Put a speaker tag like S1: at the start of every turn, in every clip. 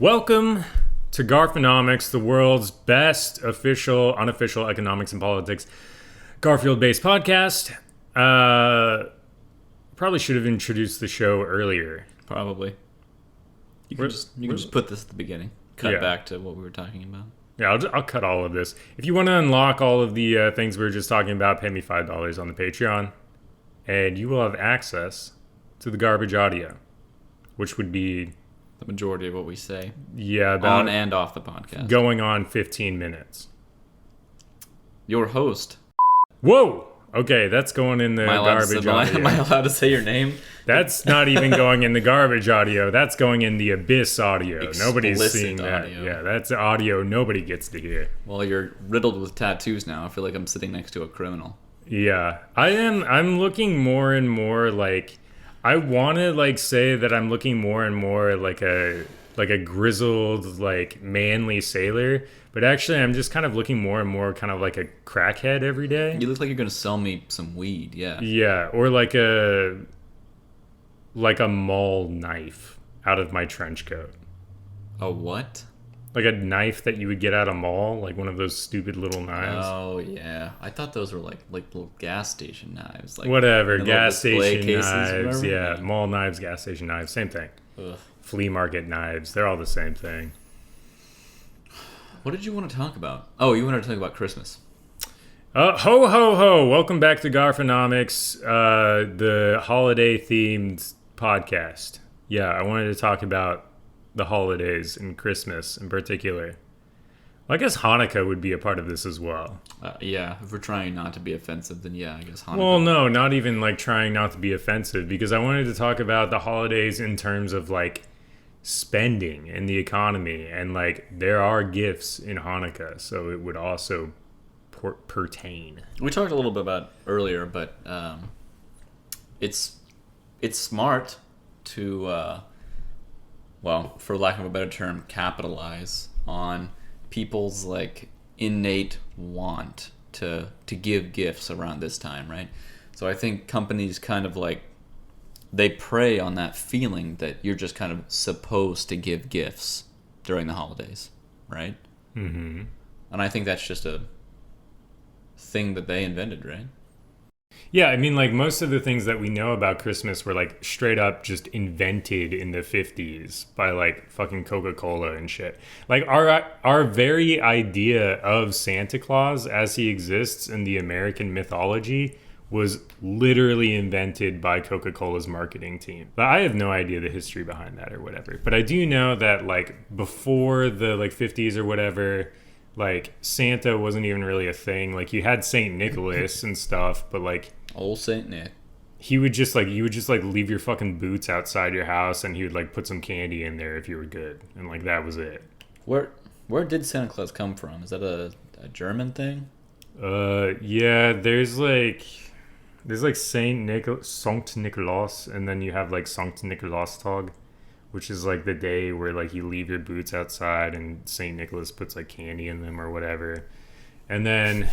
S1: Welcome to Garfonomics, the world's best official, unofficial economics and politics Garfield-based podcast. Probably should have introduced the show earlier.
S2: Probably. You can just put this at the beginning. Cut back to what we were talking about.
S1: Yeah, I'll cut all of this. If you want to unlock all of the things we were just talking about, pay me $5 on the Patreon, and you will have access to the garbage audio, which would be
S2: the majority of what we say.
S1: Yeah,
S2: on and off the podcast.
S1: Going on 15 minutes.
S2: Your host.
S1: Whoa! Okay, that's going in the garbage audio.
S2: Am I allowed to say your name?
S1: That's not even going in the garbage audio. That's going in the abyss audio.
S2: Explicit
S1: Nobody's seeing that.
S2: Audio.
S1: Yeah, that's audio nobody gets to hear.
S2: Well, you're riddled with tattoos now. I feel like I'm sitting next to a criminal.
S1: Yeah, I am. I'm looking more and more like... I want to like say that I'm looking more and more like a grizzled, like manly sailor, but actually I'm just kind of looking more and more kind of like a crackhead every day.
S2: You look like you're gonna sell me some weed, yeah.
S1: Yeah, or like a mall knife out of my trench coat.
S2: A what?
S1: Like a knife that you would get at a mall, like one of those stupid little knives.
S2: Oh yeah, I thought those were like little gas station knives. Like
S1: whatever, gas station knives.
S2: Yeah,
S1: mall knives, gas station knives, same thing.
S2: Ugh.
S1: Flea market knives, they're all the same thing.
S2: What did you want to talk about? Oh, you wanted to talk about Christmas.
S1: Ho ho ho! Welcome back to Garfonomics, the holiday themed podcast. Yeah, I wanted to talk about the holidays and Christmas in particular. Well, I guess Hanukkah would be a part of this as well.
S2: Yeah, if we're trying not to be offensive, then yeah, I guess Hanukkah.
S1: Well, no, not even like trying not to be offensive, because I wanted to talk about the holidays in terms of like spending and the economy, and like there are gifts in Hanukkah, so it would also pertain.
S2: We talked a little bit about earlier, but it's smart to well, for lack of a better term, capitalize on people's like innate want to give gifts around this time, right? So I think companies kind of like they prey on that feeling that you're just kind of supposed to give gifts during the holidays, right?
S1: Mm-hmm.
S2: And I think that's just a thing that they invented, right?
S1: Yeah, I mean, like, most of the things that we know about Christmas were, like, straight up just invented in the 50s by, like, fucking Coca-Cola and shit. Like, our very idea of Santa Claus as he exists in the American mythology was literally invented by Coca-Cola's marketing team. But I have no idea the history behind that or whatever. But I do know that, like, before the, like, 50s or whatever... like Santa wasn't even really a thing. Like you had Saint Nicholas and stuff, but like
S2: old Saint Nick,
S1: he would just like you would just like leave your fucking boots outside your house, and he would like put some candy in there if you were good, and like that was it.
S2: Where did Santa Claus come from? Is that a German thing?
S1: Yeah. There's like Sankt Nikolaus, and then you have like Sankt Nikolaustag, which is like the day where like you leave your boots outside and St. Nicholas puts like candy in them or whatever. And then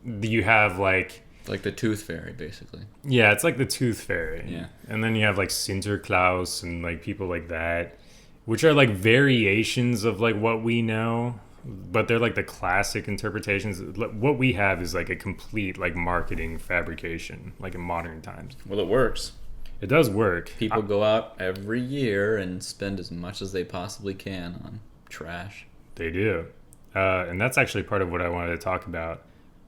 S1: you have like
S2: the Tooth Fairy, basically.
S1: Yeah, it's like the Tooth Fairy.
S2: Yeah.
S1: And then you have like Sinterklaas and like people like that, which are like variations of like what we know, but they're like the classic interpretations. What we have is like a complete like marketing fabrication, like in modern times.
S2: Well, it works.
S1: It does work.
S2: People go out every year and spend as much as they possibly can on trash.
S1: They do. And that's actually part of what I wanted to talk about.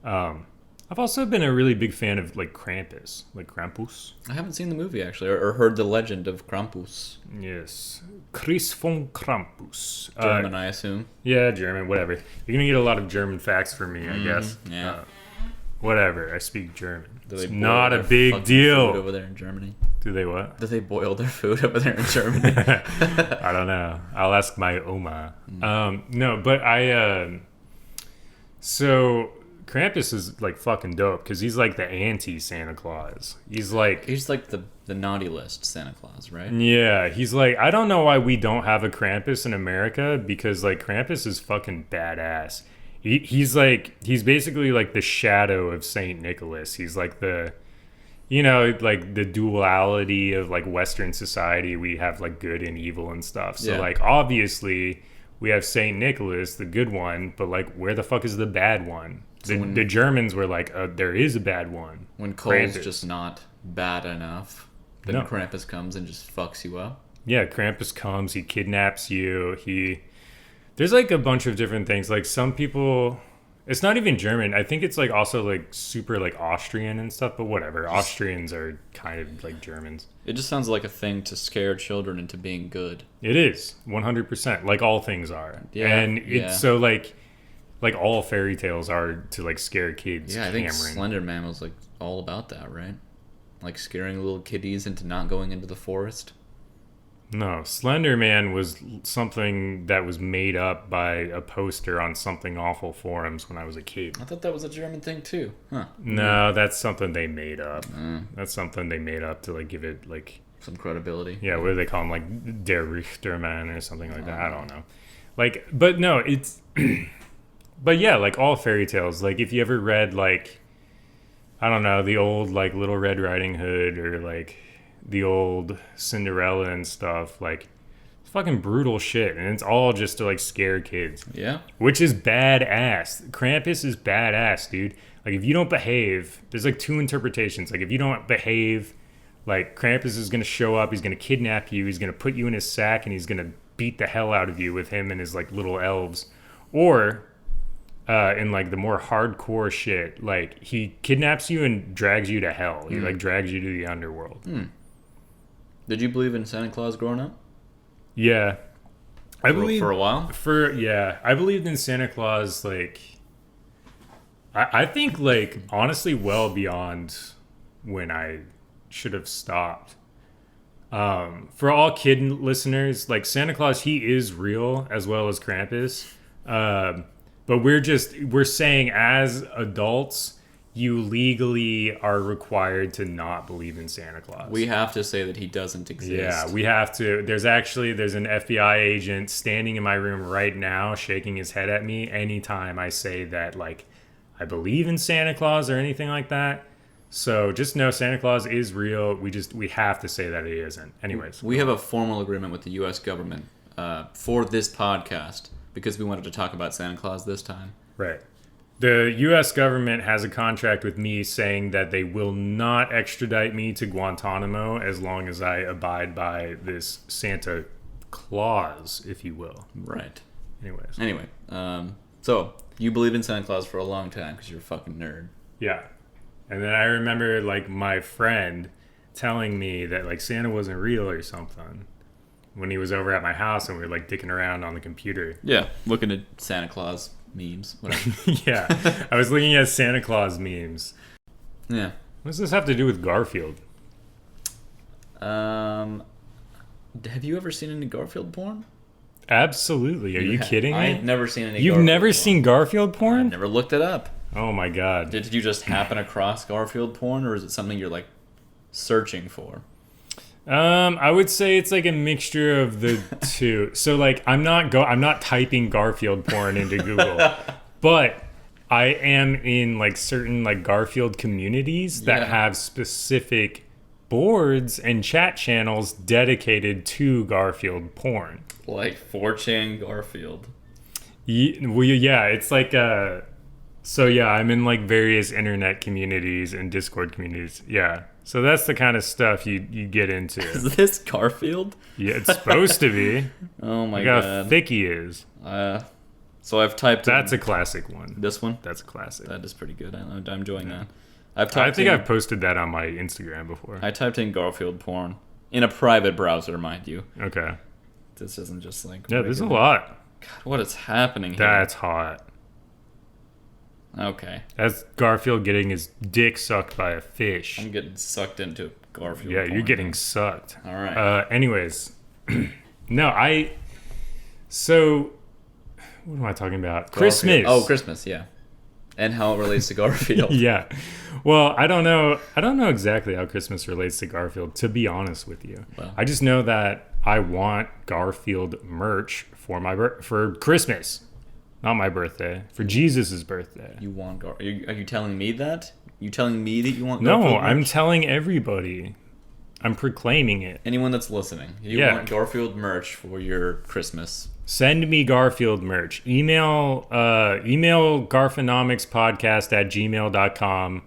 S1: I've also been a really big fan of like Krampus, like Krampus.
S2: I haven't seen the movie actually, or heard the legend of Krampus.
S1: Yes. Chris von Krampus.
S2: German, I assume.
S1: Yeah, German, whatever. You're going to get a lot of German facts from me, I guess.
S2: Yeah.
S1: Whatever, I speak German.
S2: It's
S1: not a big deal.
S2: Food over there in Germany.
S1: Do they what?
S2: Do they boil their food over there in Germany?
S1: I don't know. I'll ask my Oma. No, but so Krampus is like fucking dope because he's like the anti-Santa Claus. He's like
S2: the naughty list Santa Claus, right?
S1: Yeah, he's like, I don't know why we don't have a Krampus in America, because like Krampus is fucking badass. He's basically like the shadow of Saint Nicholas. He's like you know, like the duality of like Western society, we have like good and evil and stuff. So like obviously we have Saint Nicholas, the good one, but like where the fuck is the bad one? The Germans were like, there is a bad one.
S2: When Cole's just not bad enough, then Krampus comes and just fucks you up.
S1: Yeah, Krampus comes, he kidnaps you. There's like a bunch of different things. Like some people, it's not even German. I think it's like also like super like Austrian and stuff, but whatever. Austrians are kind of like Germans.
S2: It just sounds like a thing to scare children into being good.
S1: It is 100%, like all things are. Yeah, and it's so like all fairy tales are to like scare kids.
S2: Yeah, I think Slender Man was like all about that, right? Like scaring little kiddies into not going into the forest.
S1: No, Slender Man was something that was made up by a poster on Something Awful forums when I was a kid.
S2: I thought that was a German thing too. Huh.
S1: No, that's something they made up. That's something they made up to like give it like
S2: some credibility.
S1: Yeah, what do they call him? Like Der Richterman or something like that. I don't know. Like, but no, it's but yeah, like all fairy tales. Like if you ever read like, I don't know, the old like Little Red Riding Hood or like the old Cinderella and stuff, like it's fucking brutal shit, and it's all just to like scare kids.
S2: Yeah,
S1: which is badass. Krampus is badass, dude. Like if you don't behave, there's like two interpretations. Like if you don't behave, like Krampus is gonna show up, he's gonna kidnap you, he's gonna put you in his sack, and he's gonna beat the hell out of you with him and his like little elves. Or in like the more hardcore shit, like he kidnaps you and drags you to hell. He like drags you to the underworld.
S2: Did you believe in Santa Claus growing up?
S1: Yeah. I believe
S2: for a while?
S1: I believed in Santa Claus like I think like honestly well beyond when I should have stopped. For all kid listeners, like Santa Claus, he is real as well as Krampus. But we're saying as adults, you legally are required to not believe in Santa Claus.
S2: We have to say that he doesn't exist.
S1: Yeah, we have to. There's an FBI agent standing in my room right now shaking his head at me anytime I say that, like, I believe in Santa Claus or anything like that. So just know Santa Claus is real. We have to say that he isn't. Anyways.
S2: We have a formal agreement with the U.S. government for this podcast because we wanted to talk about Santa Claus this time.
S1: Right. The U.S. government has a contract with me saying that they will not extradite me to Guantanamo as long as I abide by this Santa Claus, if you will.
S2: Right.
S1: Anyway,
S2: so you believed in Santa Claus for a long time because you're a fucking nerd.
S1: Yeah. And then I remember, like, my friend telling me that, like, Santa wasn't real or something when he was over at my house and we were, like, dicking around on the computer.
S2: Yeah, looking at Santa Claus memes, whatever.
S1: Yeah, I was looking at Santa Claus memes.
S2: Yeah.
S1: What does this have to do with Garfield?
S2: Have you ever seen any Garfield porn?
S1: Absolutely. Are you kidding me?
S2: I've never seen any.
S1: You've never seen Garfield porn?
S2: I never looked it up.
S1: Oh my god.
S2: Did you just happen across Garfield porn, or is it something you're like searching for?
S1: I would say it's like a mixture of the two. So like I'm not typing Garfield porn into Google, but I am in like certain like Garfield communities that have specific boards and chat channels dedicated to Garfield porn.
S2: Like 4chan Garfield.
S1: Yeah, it's like so yeah, I'm in like various internet communities and Discord communities. Yeah. So that's the kind of stuff you get into.
S2: Is this Garfield?
S1: Yeah, it's supposed to be.
S2: Oh my
S1: god.
S2: God.
S1: How thick he is.
S2: So I've typed
S1: That's a classic one.
S2: This one?
S1: That's a classic.
S2: That is pretty good. I'm enjoying that.
S1: I think I've posted that on my Instagram before.
S2: I typed in Garfield porn. In a private browser, mind you.
S1: Okay.
S2: This isn't just like...
S1: Yeah, there's a lot.
S2: God, what is happening here?
S1: That's hot.
S2: Okay.
S1: That's Garfield getting his dick sucked by a fish.
S2: I'm getting sucked into Garfield.
S1: Yeah, you're getting sucked.
S2: All right.
S1: Anyways. No, So, what am I talking about? Garfield. Christmas.
S2: Oh, Christmas, yeah. And how it relates to Garfield.
S1: Yeah. Well, I don't know exactly how Christmas relates to Garfield, to be honest with you. Well, I just know that I want Garfield merch for Christmas. Not my birthday. For Jesus' birthday.
S2: You want Are you telling me that? You telling me that you want
S1: No,
S2: Garfield
S1: I'm
S2: merch?
S1: telling everybody. I'm proclaiming it.
S2: Anyone that's listening, you want Garfield merch for your Christmas.
S1: Send me Garfield merch. Email Garfonomicspodcast@gmail.com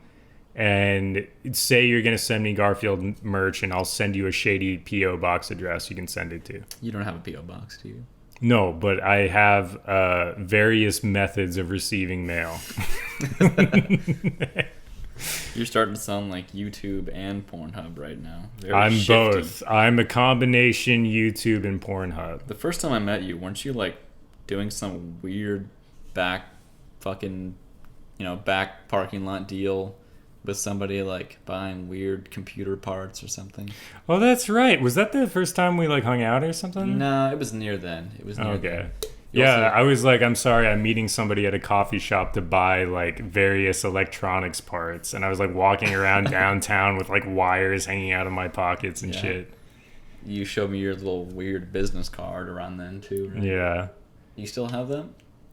S1: and say you're going to send me Garfield merch, and I'll send you a shady P.O. box address you can send it to.
S2: You don't have a P.O. box, do you?
S1: No, but I have various methods of receiving mail.
S2: You're starting to sound like YouTube and Pornhub right now. Very
S1: I'm
S2: shifty.
S1: both. I'm a combination YouTube and Pornhub.
S2: The first time I met you, weren't you like doing some weird back parking lot deal with somebody, like buying weird computer parts or something?
S1: Oh, that's right. Was that the first time we like hung out or something?
S2: No, it was near then. It was near
S1: Okay.
S2: then.
S1: Yeah, I was like, I'm sorry, I'm meeting somebody at a coffee shop to buy like various electronics parts, and I was like walking around downtown with like wires hanging out of my pockets and shit.
S2: You showed me your little weird business card around then too, right?
S1: Yeah.
S2: You still have that?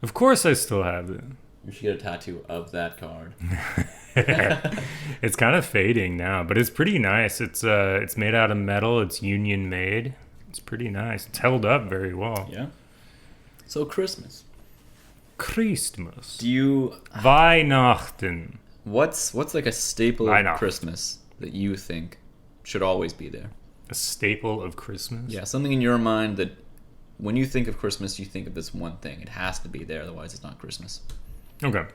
S1: Of course I still have it.
S2: You should get a tattoo of that card.
S1: It's kind of fading now, but it's pretty nice. It's made out of metal, it's union made. It's pretty nice. It's held up very well.
S2: Yeah. So Christmas.
S1: Christmas.
S2: Do you
S1: Weihnachten.
S2: what's like a staple of
S1: Weihnachten.
S2: Christmas that you think should always be there?
S1: A staple of Christmas?
S2: Yeah, something in your mind that when you think of Christmas, you think of this one thing. It has to be there, otherwise it's not Christmas.
S1: Okay.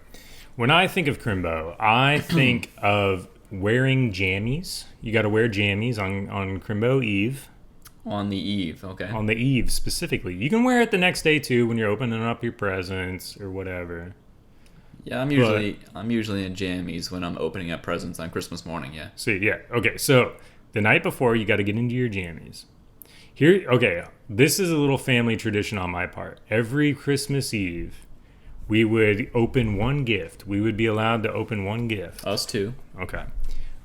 S1: When I think of Crimbo, I think of wearing jammies. You got to wear jammies on Crimbo Eve.
S2: On the eve, okay.
S1: On the eve specifically. You can wear it the next day too when you're opening up your presents or whatever.
S2: Yeah, I'm usually in jammies when I'm opening up presents on Christmas morning, yeah.
S1: See, yeah. Okay, so the night before, you got to get into your jammies. Here, okay, this is a little family tradition on my part. Every Christmas Eve, we would open one gift. We would be allowed to open one gift.
S2: Us too.
S1: Okay.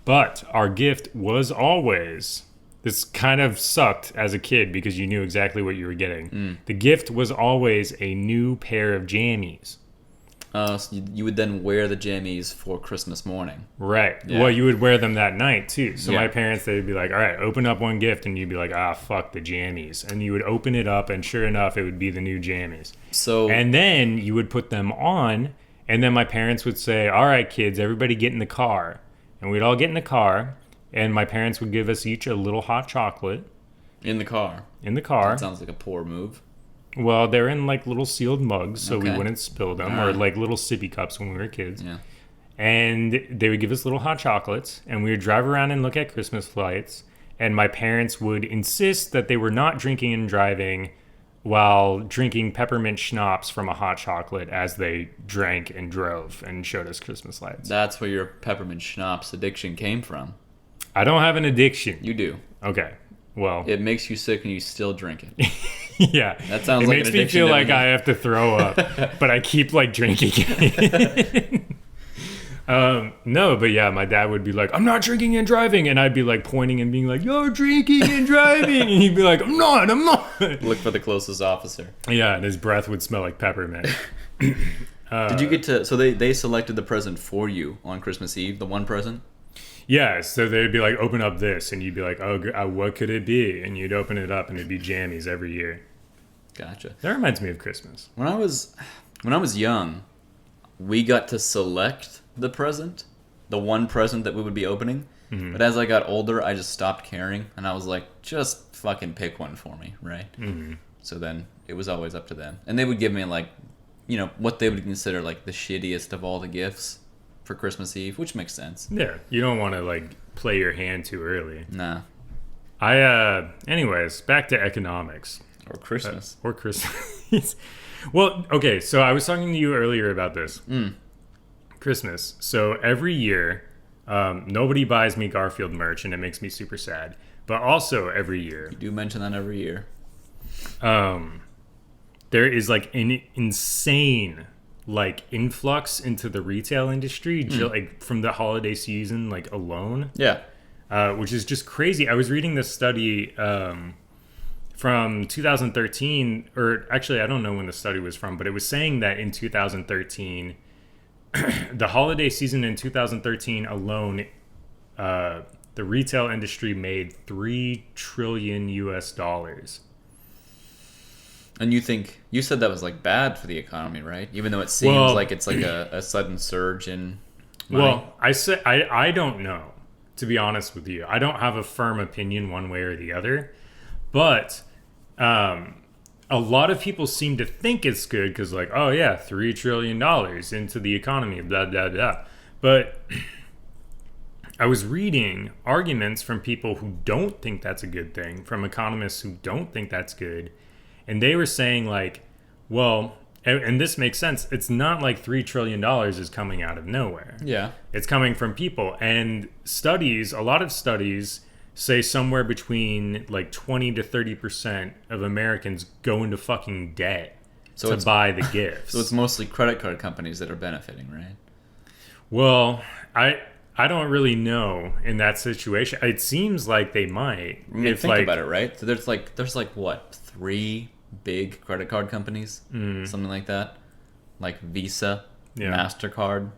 S1: But our gift was always, this kind of sucked as a kid because you knew exactly what you were getting. The gift was always a new pair of jammies.
S2: So you would then wear the jammies for Christmas morning.
S1: Right.
S2: Yeah.
S1: Well, you would wear them that night too. So
S2: Yeah.
S1: my parents, they'd be like, all right, open up one gift. And you'd be like, fuck the jammies. And you would open it up, and sure enough, it would be the new jammies.
S2: So
S1: And then you would put them on, and then my parents would say, all right, kids, everybody get in the car. And we'd all get in the car, and my parents would give us each a little hot chocolate
S2: in the car.
S1: in the car.
S2: That sounds like a poor move.
S1: Well, they're in like little sealed mugs, so we
S2: Okay.
S1: wouldn't spill them, or like little sippy cups when we were kids.
S2: Yeah.
S1: And they would give us little hot chocolates, and we would drive around and look at Christmas lights. And my parents would insist that they were not drinking and driving while drinking peppermint schnapps from a hot chocolate as they drank and drove and showed us Christmas lights.
S2: That's where your peppermint schnapps addiction came from.
S1: I don't have an addiction.
S2: You do.
S1: Okay. Well,
S2: It makes you sick and you still drink it.
S1: yeah.
S2: That sounds
S1: it
S2: like
S1: makes
S2: an
S1: me
S2: addiction
S1: feel
S2: to
S1: like
S2: me.
S1: I have to throw up, but I keep like drinking it. No, but yeah, my dad would be like, I'm not drinking and driving. And I'd be like pointing and being like, you're drinking and driving. And he'd be like, I'm not.
S2: Look for the closest officer.
S1: Yeah, and his breath would smell like peppermint.
S2: Did you get to... So they selected the present for you on Christmas Eve, the one present?
S1: Yeah, so they'd be like, open up this. And you'd be like, what could it be? And you'd open it up and it'd be jammies every year.
S2: Gotcha.
S1: That reminds me of Christmas.
S2: When I was young, we got to select the present, the one present that we would be opening. Mm-hmm. But as I got older, I just stopped caring, and I was like, just fucking pick one for me, right? Mm-hmm. So then it was always up to them, and they would give me like, what they would consider like the shittiest of all the gifts for Christmas Eve, which makes sense.
S1: Yeah, you don't want to like play your hand too early.
S2: Nah.
S1: Anyways, back to economics.
S2: Or Christmas.
S1: Or Christmas. Well, okay, so I was talking to you earlier about this. Christmas. So every year, nobody buys me Garfield merch, and it makes me super sad. But also every year,
S2: You do mention that every year.
S1: there is like an insane like influx into the retail industry, like from the holiday season, like alone.
S2: Yeah.
S1: Which is just crazy. I was reading this study from 2013, or actually, I don't know when the study was from, but it was saying that in 2013, the holiday season in 2013 alone, the retail industry made $3 trillion US.
S2: And you said that was like bad for the economy, right? Even though it seems like it's like a sudden surge in money.
S1: Well, I don't know, to be honest with you. I don't have a firm opinion one way or the other, but a lot of people seem to think it's good because, like, oh yeah, $3 trillion into the economy, blah blah blah. But I was reading arguments from people who don't think that's a good thing, from economists who don't think that's good. And they were saying, like, well, and this makes sense. It's not like $3 trillion is coming out of nowhere.
S2: Yeah.
S1: It's coming from people. And a lot of studies say somewhere between like 20 to 30% of Americans go into fucking debt to buy the gifts.
S2: So it's mostly credit card companies that are benefiting, right?
S1: Well, I don't really know in that situation. It seems like they might.
S2: I mean, think about it, right? So there's like what, 3 big credit card companies, something like that, like Visa, MasterCard,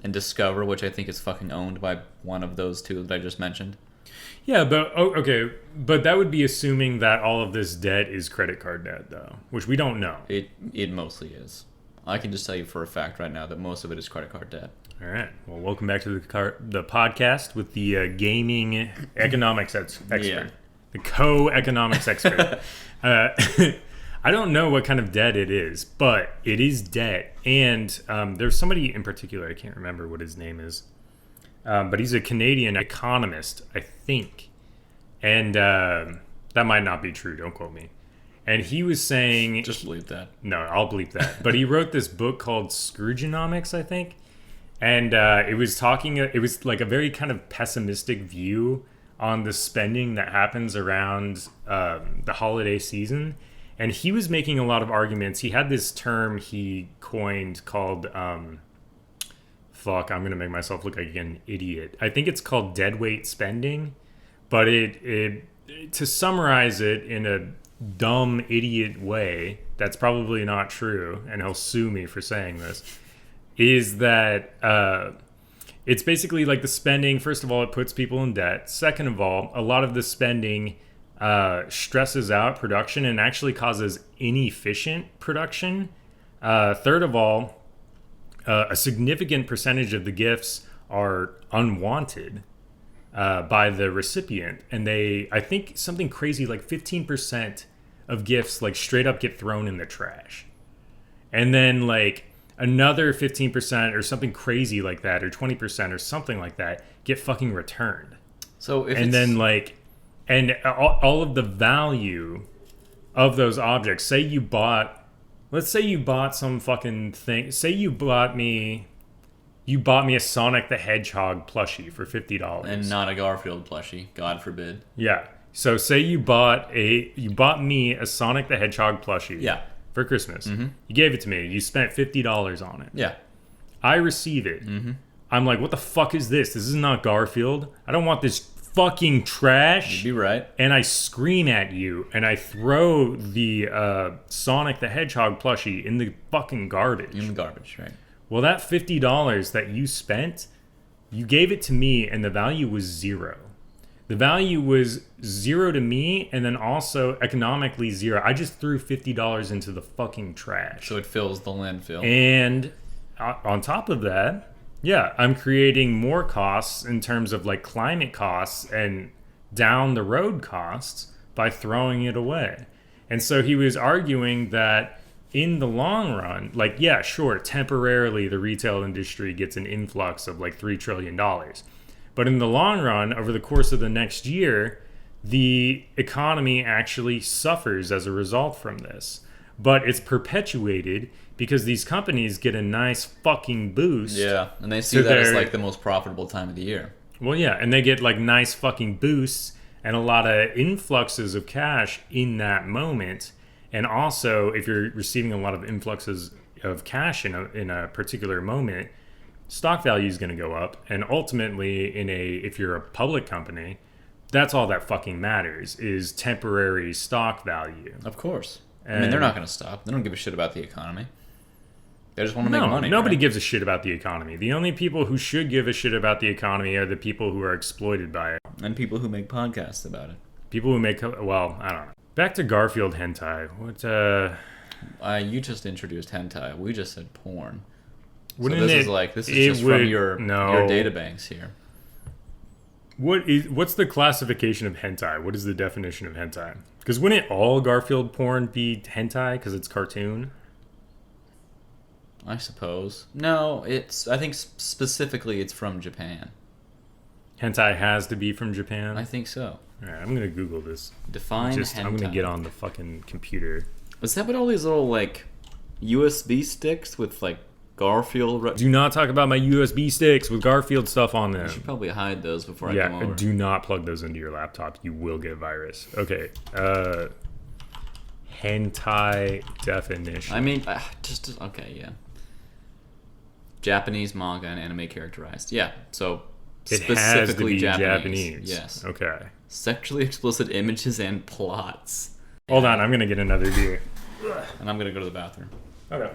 S2: and Discover, which I think is fucking owned by one of those 2 that I just mentioned.
S1: Yeah, but okay, but that would be assuming that all of this debt is credit card debt, though, which we don't know.
S2: It mostly is. I can just tell you for a fact right now that most of it is credit card debt.
S1: All right. Well, welcome back to the podcast with the gaming economics expert, the co-economics expert. I don't know what kind of debt it is, but it is debt. And there's somebody in particular, I can't remember what his name is, but he's a Canadian economist, I think. And that might not be true. Don't quote me. And he was saying...
S2: Just bleep that.
S1: No, I'll bleep that. But he wrote this book called Scroogenomics, I think. And it was like a very kind of pessimistic view on the spending that happens around the holiday season. And he was making a lot of arguments. He had this term he coined called, I'm going to make myself look like an idiot. I think it's called deadweight spending. But it to summarize it in a dumb idiot way, that's probably not true, and he'll sue me for saying this, is that it's basically like the spending. First of all, it puts people in debt. Second of all, a lot of the spending stresses out production and actually causes inefficient production. Third of all, a significant percentage of the gifts are unwanted by the recipient, and I think something crazy like 15% of gifts like straight up get thrown in the trash, and then like another 15% or something crazy like that, or 20% or something like that, get fucking returned.
S2: So if
S1: and then like, and all of the value of those objects, let's say you bought some fucking thing, say you bought me a Sonic the Hedgehog plushie for $50.
S2: And not a Garfield plushie, God forbid.
S1: Yeah. So say you bought me a Sonic the Hedgehog plushie for Christmas. Mm-hmm. You gave it to me. You spent $50 on it.
S2: Yeah.
S1: I receive it. Mm-hmm. I'm like, what the fuck is this? This is not Garfield. I don't want this fucking trash.
S2: You'd be right.
S1: And I scream at you, and I throw the Sonic the Hedgehog plushie in the fucking garbage.
S2: In the garbage, right.
S1: Well, that $50 that you spent, you gave it to me, and the value was zero. The value was zero to me, and then also economically zero. I just threw $50 into the fucking trash.
S2: So it fills the landfill.
S1: And on top of that, yeah, I'm creating more costs in terms of like climate costs and down the road costs by throwing it away. And so he was arguing that in the long run, like, yeah, sure, temporarily the retail industry gets an influx of like $3 trillion. But in the long run, over the course of the next year, the economy actually suffers as a result from this. But it's perpetuated because these companies get a nice fucking boost.
S2: Yeah, and they see that as like the most profitable time of the year.
S1: Well, yeah, and they get like nice fucking boosts and a lot of influxes of cash in that moment. And also, if you're receiving a lot of influxes of cash in a particular moment, stock value is going to go up. And ultimately, if you're a public company, That's all that fucking matters is temporary stock value.
S2: Of course.
S1: And
S2: I mean, they're not going to stop. They don't give a shit about the economy. They just want to make money.
S1: Nobody
S2: right?
S1: gives a shit about the economy. The only people who should give a shit about the economy are the people who are exploited by it.
S2: And people who make podcasts about it.
S1: People who make, well, I don't know. Back to Garfield hentai. What,
S2: You just introduced hentai. We just said porn.
S1: Wouldn't
S2: so this
S1: it,
S2: is like, this is just from your databanks here.
S1: What's the classification of hentai? What is the definition of hentai? Because wouldn't all Garfield porn be hentai because it's cartoon?
S2: I suppose. No, I think specifically it's from Japan.
S1: Hentai has to be from Japan?
S2: I think so.
S1: Alright, I'm going to Google this.
S2: Define hentai.
S1: I'm going to get on the fucking computer.
S2: Is that what all these little, like, USB sticks with, like, Garfield...
S1: Do not talk about my USB sticks with Garfield stuff on them.
S2: You should probably hide those before I come over.
S1: Yeah, do not plug those into your laptop. You will get a virus. Okay. Hentai definition.
S2: I mean, okay, yeah. Japanese manga and anime characterized. Yeah, so
S1: it
S2: specifically
S1: has to be Japanese.
S2: Yes.
S1: Okay.
S2: Sexually explicit images and plots.
S1: Hold on, I'm going to get another beer.
S2: And I'm going to go to the bathroom.
S1: Okay.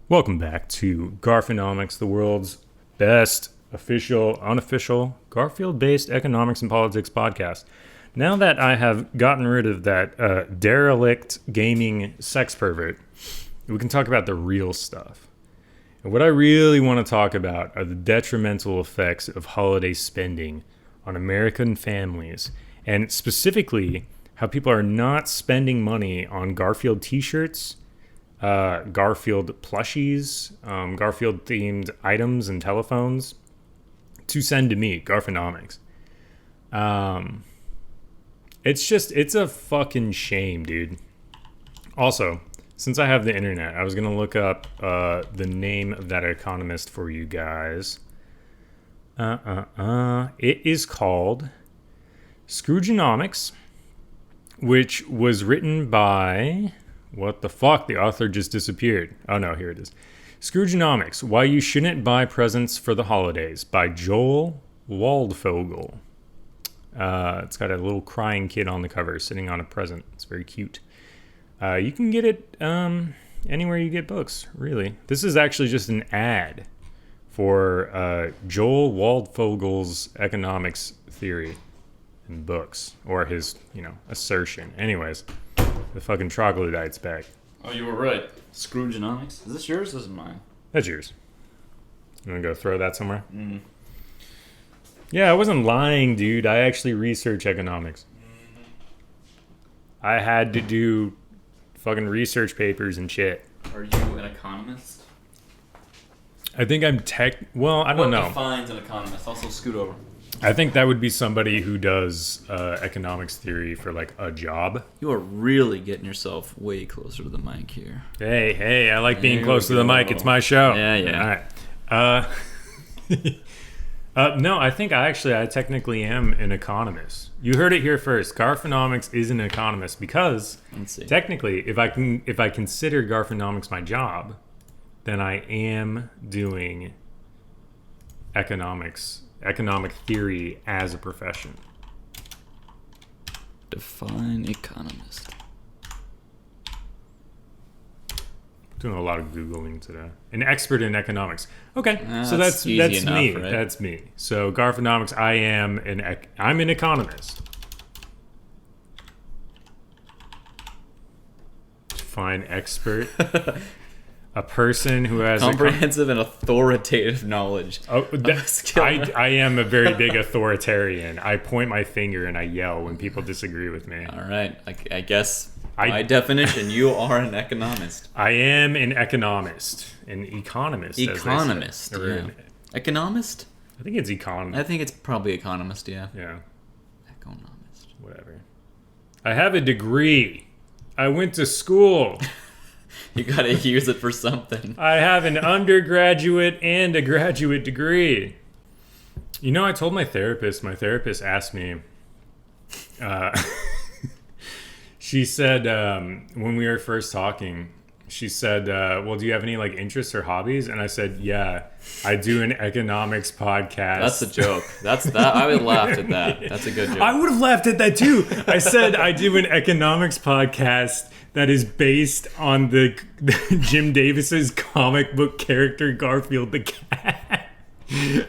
S1: Welcome back to Garfonomics, the world's best official, unofficial, Garfield-based economics and politics podcast. Now that I have gotten rid of that derelict gaming sex pervert, we can talk about the real stuff. And what I really want to talk about are the detrimental effects of holiday spending on American families, and specifically how people are not spending money on Garfield t-shirts, Garfield plushies, Garfield-themed items and telephones to send to me, Garfonomics. It's a fucking shame, dude. Also, since I have the internet, I was going to look up the name of that economist for you guys. It is called Scroogenomics, which was written by... What the fuck? The author just disappeared. Oh no, here it is. Scroogenomics, Why You Shouldn't Buy Presents for the Holidays by Joel Waldfogel. It's got a little crying kid on the cover sitting on a present. It's very cute. You can get it anywhere you get books, really. This is actually just an ad for Joel Waldfogel's economics theory in books, or his, assertion. Anyways, the fucking troglodyte's back.
S2: Oh, you were right. Scroogenomics. Is this yours? This is mine.
S1: That's yours. You want to go throw that somewhere?
S2: Mm.
S1: Yeah, I wasn't lying, dude. I actually research economics. I had to do fucking research papers and shit.
S2: Are you an economist?
S1: I think I'm well, I don't know.
S2: What defines an economist? Also, scoot over.
S1: I think that would be somebody who does economics theory for like a job.
S2: You are really getting yourself way closer to the mic here.
S1: Hey, I like being
S2: There
S1: close
S2: we
S1: to the
S2: go.
S1: mic. It's my show.
S2: Yeah.
S1: All right. No, I think I technically am an economist. You heard it here first. Garfonomics is an economist because
S2: Let's see.
S1: technically, if I consider Garfonomics my job, then I am doing economic theory as a profession.
S2: Define economist.
S1: Doing a lot of Googling today. An expert in economics. Okay, so
S2: That's
S1: that's
S2: easy enough,
S1: me.
S2: right?
S1: That's me. So Garfonomics, I'm an economist. Define expert. A person who has
S2: Comprehensive and authoritative knowledge.
S1: I am a very big authoritarian. I point my finger and I yell when people disagree with me.
S2: All right. I guess by definition, you are an economist.
S1: I am an economist. An economist.
S2: Economist.
S1: As they say.
S2: Yeah. Economist?
S1: I think it's economist.
S2: I think it's probably economist, yeah.
S1: Yeah.
S2: Economist.
S1: Whatever. I have a degree. I went to school.
S2: You gotta use it for something.
S1: I have an undergraduate and a graduate degree. I told my therapist asked me, she said, when we were first talking, she said, well, do you have any like interests or hobbies? And I said, yeah, I do an economics podcast.
S2: That's a joke. I would have laughed at that. That's a good joke.
S1: I would have laughed at that too. I said I do an economics podcast that is based on the Jim Davis's comic book character Garfield the cat.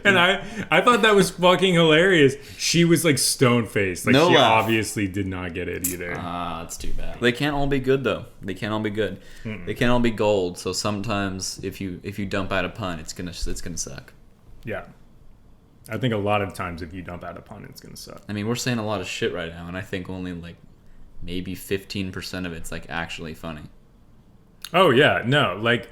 S1: And I thought that was fucking hilarious. She was like stone faced. Like she obviously did not get it either.
S2: That's too bad. They can't all be good though. They can't all be good. Mm-mm. They can't all be gold. So sometimes if you dump out a pun, it's gonna suck.
S1: Yeah. I think a lot of times if you dump out a pun, it's gonna suck.
S2: I mean, we're saying a lot of shit right now, and I think only like maybe 15% of it's like actually funny.
S1: Oh yeah, no, like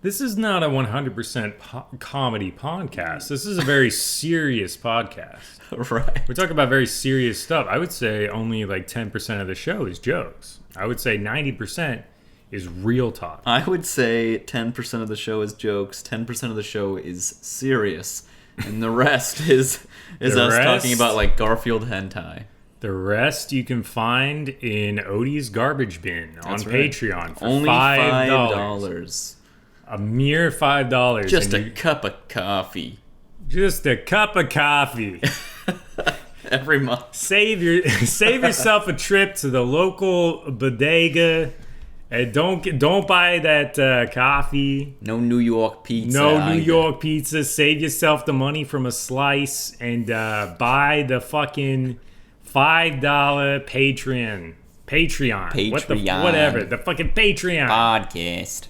S1: this is not a 100% comedy podcast. This is a very serious podcast.
S2: Right.
S1: We talk about very serious stuff. I would say only like 10% of the show is jokes. I would say 90% is real talk.
S2: I would say 10% of the show is jokes, 10% of the show is serious, and the rest is us talking about like Garfield hentai.
S1: The rest you can find in Odie's Garbage Bin on Patreon for
S2: only $5.
S1: A mere $5.
S2: Just a cup of coffee.
S1: Just a cup of coffee.
S2: Every month.
S1: Save yourself a trip to the local bodega. And don't buy that coffee.
S2: No New York pizza.
S1: No New York pizza. Save yourself the money from a slice and buy the fucking $5 Patreon. Whatever. The fucking Patreon.
S2: Podcast.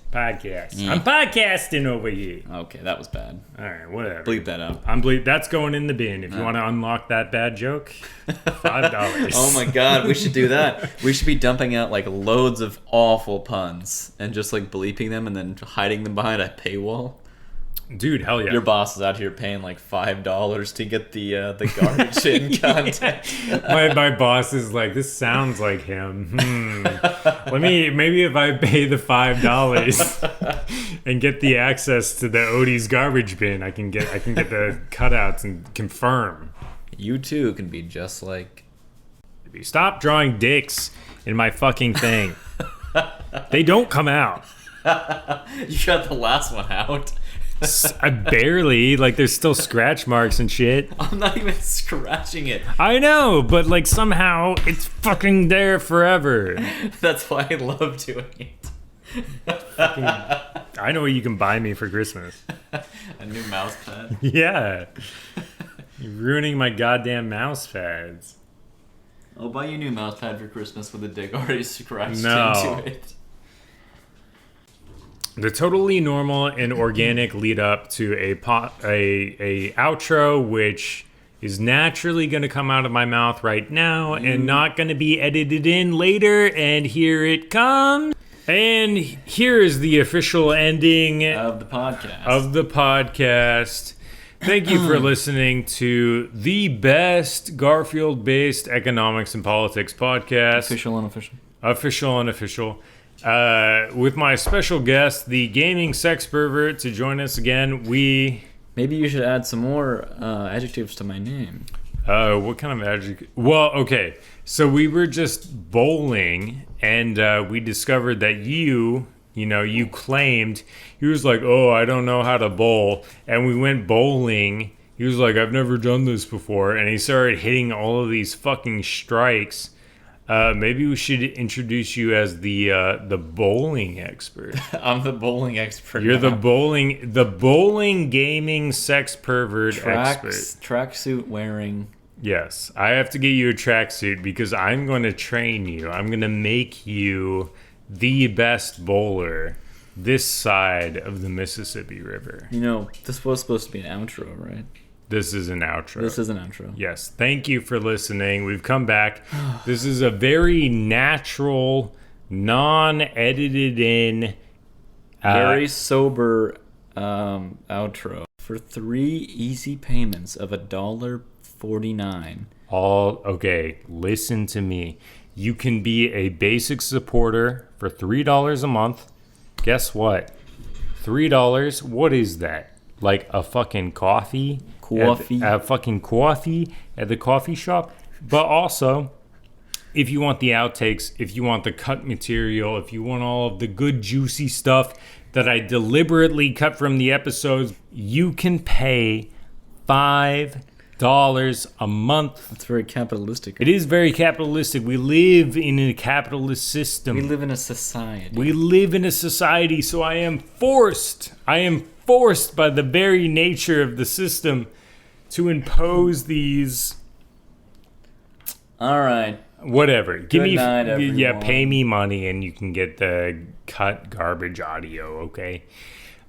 S1: Yeah. I'm podcasting over here.
S2: Okay, that was bad.
S1: All right, whatever.
S2: Bleep that out.
S1: That's going in the bin. If you want to unlock that bad joke, $5.
S2: Oh my god, we should do that. We should be dumping out like loads of awful puns and just like bleeping them and then hiding them behind a paywall.
S1: Dude, hell yeah.
S2: Your boss is out here paying like $5 to get the garbage in content.
S1: my boss is like, this sounds like him. Maybe if I pay the $5 and get the access to the Odie's Garbage Bin, I can get the cutouts and confirm.
S2: You too can be just like.
S1: Stop drawing dicks in my fucking thing. They don't come out.
S2: You got the last one out.
S1: I barely, like there's still scratch marks and shit.
S2: I'm not even scratching it.
S1: I know, but like somehow it's fucking there forever.
S2: That's why I love doing it.
S1: I know what you can buy me for Christmas.
S2: A new mouse pad?
S1: Yeah. You're ruining my goddamn mouse pads.
S2: I'll buy you a new mouse pad for Christmas with a dick already scratched into it.
S1: The totally normal and organic lead up to a outro, which is naturally going to come out of my mouth right now and not going to be edited in later. And here it comes. And here is the official ending
S2: of the podcast.
S1: Thank you for listening to the best Garfield-based economics and politics podcast.
S2: Official, unofficial.
S1: Official, unofficial. With my special guest, the gaming sex pervert, to join us again.
S2: Maybe you should add some more adjectives to my name.
S1: What kind of adjective? Well, okay. So we were just bowling, and we discovered that you claimed, he was like, oh, I don't know how to bowl. And we went bowling. He was like, I've never done this before. And he started hitting all of these fucking strikes. Maybe we should introduce you as the bowling expert.
S2: I'm the bowling expert.
S1: You're the bowling gaming sex pervert expert.
S2: Tracksuit wearing.
S1: Yes, I have to get you a tracksuit because I'm going to train you. I'm going to make you the best bowler this side of the Mississippi River.
S2: This was supposed to be an outro, right?
S1: This is an outro. Yes. Thank you for listening. We've come back. This is a very natural, non-edited in,
S2: very sober outro for 3 easy payments of $1.49.
S1: Okay, listen to me. You can be a basic supporter for $3 a month. Guess what? $3. What is that? Like a fucking coffee? A fucking coffee at the coffee shop. But also, if you want the outtakes, if you want the cut material, if you want all of the good juicy stuff that I deliberately cut from the episodes, you can pay $5 a month.
S2: That's very capitalistic.
S1: It is very capitalistic. We live in a capitalist system.
S2: We live in a society.
S1: We live in a society, so I am forced by the very nature of the system to impose these.
S2: All right.
S1: Whatever. Give me,
S2: night, everyone.
S1: yeah, pay me money and you can get the cut garbage audio, okay?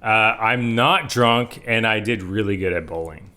S1: I'm not drunk and I did really good at bowling.